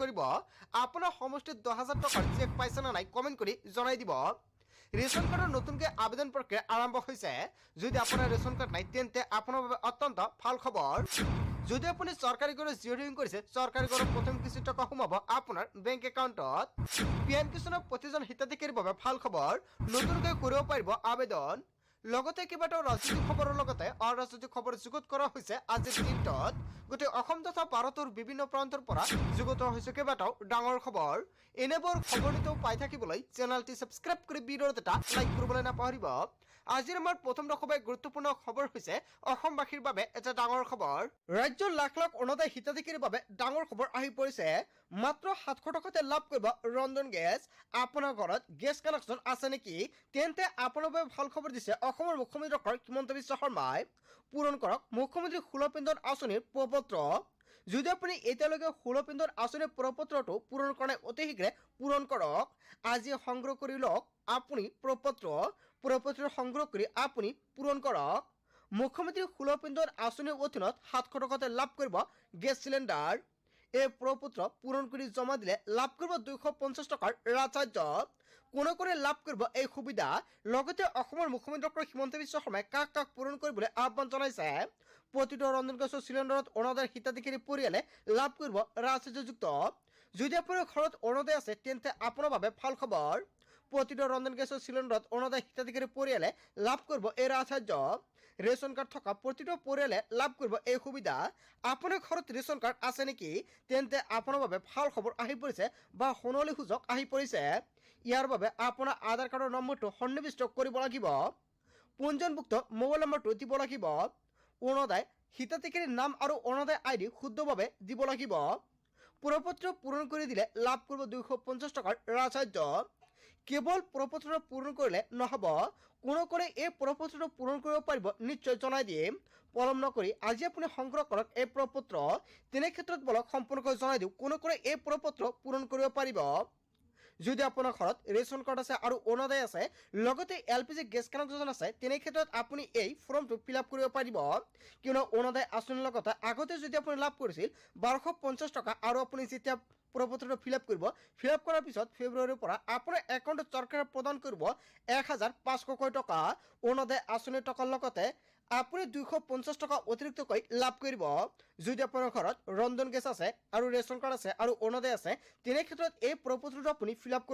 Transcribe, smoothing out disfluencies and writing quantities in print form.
কৰিব আপোনাৰ সমষ্টিত 10,000 টকাৰ চেক পাইছে না নাই কমেন্ট কৰি জনাই দিব। ৰেশন কাৰ্ডৰ নতুনকৈ আবেদন প্ৰক্ৰিয়া আৰম্ভ হৈছে। যদি আপোনাৰ ৰেশন কাৰ্ড নাই তেন্তে আপোনাৰ বাবে অত্যন্ত ভাল খবৰ। যদি আপুনি চৰকাৰী ঘৰত জিঅ' কৰিছে, চৰকাৰী ঘৰত প্ৰথম কিছু টকা সোমাব আপোনাৰ বেংক একাউণ্টত। পিএম কিষাণৰ প্ৰতিজন হিতাধিকাৰীৰ বাবে ভাল খবৰ, নতুনকৈ কৰিব পাৰিব আবেদন। লগতে কেইবাটাও ৰাজনৈতিক খবৰৰ লগতে অৰাজনৈতিক খবৰ যুগুত কৰা হৈছে আজিৰ দিনটোত। গোটেই অসম তথা ভাৰতৰ বিভিন্ন প্ৰান্তৰ পৰা যুগুত হৈছে কেইবাটাও ডাঙৰ খবৰ। এনেবোৰ খবৰ নিতেও পাই থাকিবলৈ চেনেলটি ছাবস্ক্ৰাইব কৰি ভিডিঅ'ত এটা লাইক কৰিবলৈ নাপাহৰিব। আজিৰ আমাৰ প্ৰথম খুবেই গুৰুত্বপূৰ্ণ খবৰ হৈছে অসমবাসীৰ বাবে এটা ডাঙৰ খবৰ। ৰাজ্যৰ লাখ লাখ অৰুণোদয় হিতাধিকাৰীৰ বাবে ডাঙৰ খবৰ আহি পৰিছে। মাত্ৰ 700 টকাতে লাভ কৰিব ৰন্ধন গেছ। আপোনাৰ ঘৰত গেছ কানেকশ্যন আছে নেকি? তেন্তে আপোনাৰ বাবে ভাল খবৰ দিছে অসমৰ মুখ্যমন্ত্ৰী ডক্টৰ হিমন্ত বিশ্ব শৰ্মাই। পূৰণ কৰক মুখ্যমন্ত্ৰী সুলভ ইন্ধন আঁচনিৰ প্ৰপত্ৰ। যদি আপুনি এতিয়ালৈকে সুলভ ইন্ধন আঁচনিৰ প্ৰপত্ৰটো পূৰণ কৰা নাই, অতি শীঘ্ৰে পূৰণ কৰক। আজি সংগ্ৰহ কৰি লওক আপুনি প্ৰপত্ৰ সংগ্ৰহ কৰি আপুনি পূৰণ কৰক। মুখ্যমন্ত্ৰী সুলভ ইন্ধন আঁচনিৰ অধীনত 700 টকাতে লাভ কৰিব গেছ চিলিণ্ডাৰ। এই প্ৰপত্ৰ পূৰণ কৰি জমা দিলে লাভ কৰিব 250 টকাৰ ৰাজসাহায্য। কোনে কোনে লাভ কৰিব এই সুবিধা? লগতে অসমৰ মুখ্যমন্ত্ৰী ডক্টৰ হিমন্ত বিশ্ব শৰ্মাই কাক কাক পূৰণ কৰিবলৈ আহ্বান জনাইছে? প্ৰতিটো ৰন্ধন গেছৰ চিলিণ্ডাৰত অৰুণোদয় হিতাধিকাৰী পৰিয়ালে লাভ কৰিব ৰাজসাহায্যযুক্ত। যদি আপোনাৰ ঘৰত অৰুণোদয় আছে তেন্তে আপোনাৰ বাবে ভাল খবৰ। প্ৰতিটো ৰন্ধন গেছৰ চিলিণ্ডাৰত অৰুণোদয় হিতাধিকাৰী পৰিয়ালে লাভ কৰিব এই ৰাজসাহায্য। ৰেচন কাৰ্ড থকা প্ৰতিটো পৰিয়ালে লাভ কৰিব এই সুবিধা। আপোনাৰ ঘৰত ৰেচন কাৰ্ড আছে নেকি? তেন্তে আপোনাৰ বাবে ভাল খবৰ আহি পৰিছে বা সোণালী সুযোগ আহি পৰিছে। ইয়াৰ বাবে আপোনাৰ আধাৰ কাৰ্ডৰ নম্বৰটো সন্নিৱিষ্ট কৰিব লাগিব। পঞ্জীয়নভুক্ত মোবাইল নম্বৰটো দিব লাগিব। অৰুণোদয় হিতাধিকাৰীৰ নাম আৰু অৰুণোদয় আইডি শুদ্ধভাৱে দিব লাগিব। প্ৰপত্ৰ পূৰণ কৰি দিলে লাভ কৰিব 250 টকাৰ ৰাজসাহায্য। কেৱল প্ৰপত্ৰ পূৰণ কৰিলে নহ'ব, কোনে কোনে এই প্ৰপত্ৰটো পূৰণ কৰিব পাৰিব নিশ্চয় জনাই দিম। পলম নকৰি আজি আপুনি সংগ্ৰহ কৰক এই প্ৰপত্ৰ। তেনে ক্ষেত্ৰত বলক সম্পূৰ্ণকৈ জনাই দিওঁ কোনে কোনে এই প্ৰপত্ৰ পূৰণ কৰিব পাৰিব। যদি আপোনাৰ ঘৰত ৰেচন কাৰ্ড আছে আৰু অৰুণোদয় আছে, লগতে LPG গেছ কানেকশ্যন আছে, তেনে ক্ষেত্ৰত আপুনি এই ফৰ্মটো ফিল আপ কৰিব পাৰিব। কিয়নো অৰুণোদয় আঁচনিৰ লগতে আগতে যদি আপুনি লাভ কৰিছিল 1250 টকা আৰু আপুনি যেতিয়া প্ৰপত্ৰটো ফিল আপ কৰিব, ফিল আপ কৰাৰ পিছত ফেব্ৰুৱাৰীৰ পৰা আপোনাৰ একাউণ্টত চৰকাৰে প্ৰদান কৰিব 1500 টকা অৰুণোদয় আঁচনিৰ টকাৰ লগতে আপুনি 250 টকা অতিৰিক্তকৈ লাভ কৰিব। যদি আপোনাৰ ঘৰত ৰন্ধন গেছ আছে আৰু ৰেচন কাৰ্ড আছে আৰু অৰুণোদয় আছে, তেনে ক্ষেত্ৰত এই প্ৰপত্ৰটো আপুনি ফিল আপ কৰিব